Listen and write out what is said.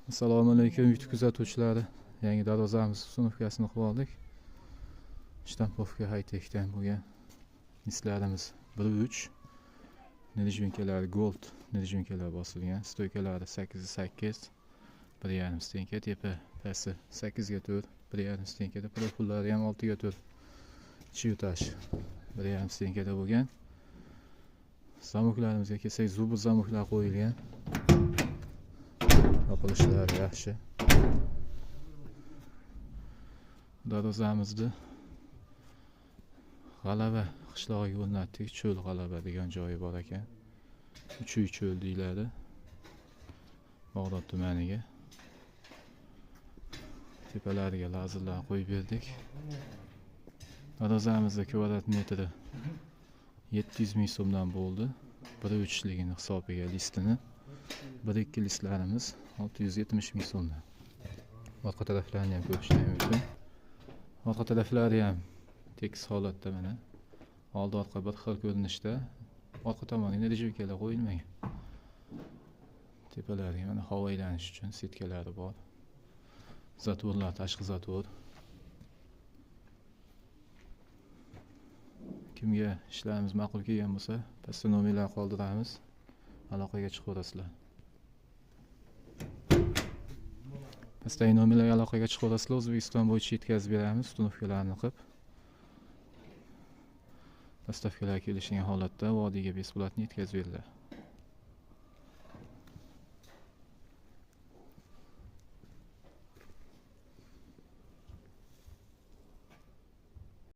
Assalomu alaykum YouTube kuzatuvchilari. Yangi darvozamiz ustunovkasini qilib oldik. Shtampovka high-techdan bo'lgan mislarimiz 1.3. Nirjvinkalari gold nirjvinkalar bosilgan. Stoykalari 8.8, 1.5 stenka, tepa pasti 8.4, 1.5 stenkada, profillari ham 6.4. Ichi yutash 1.5 stenkada bo'lgan. Zamoklarimizga kelsak, zubur zamoklar qo'yilgan. Yopilishlar yaxshi. Darvozamizni G'alaba qishlog'iga o'rnatdik. Cho'l G'alaba degan joyi bor ekan. Uchuy cho'l deyiladi. Bag'dod tumaniga. Tepalariga lazerlar qo'yib berdik. Darvozamizning kvadrat metri 700 ming so'mdan bo'ldi. 1.3ligini hisobiga listini. 1-2 listlarimiz 670 ming so'mdan. Orqa taraflarini ham ko'rishlar mumkin. Orqa taraflari ham tekis holatda mana. Oldi orqa bir xil ko'rinishda. Orqa tomoniga nirjvinkalar qo'yilmagan. Tepalariga mana havo aylanish uchun setkalari bor. Zatvorlar, tashqi zatvor. Kimga ishlarimiz ma'qul kelgan bo'lsa, pastda nomerlar qoldiramiz. Aloqaga chiqaverasizlar. Pastdagi nomerlarga aloqaga chiqaverasizlar. O'zbekiston bo'yicha yetkazib beramiz ustunovkalarni qilib. Dostavkalar kelishgan holatda vodiyga besplatni yetkazib beriladi.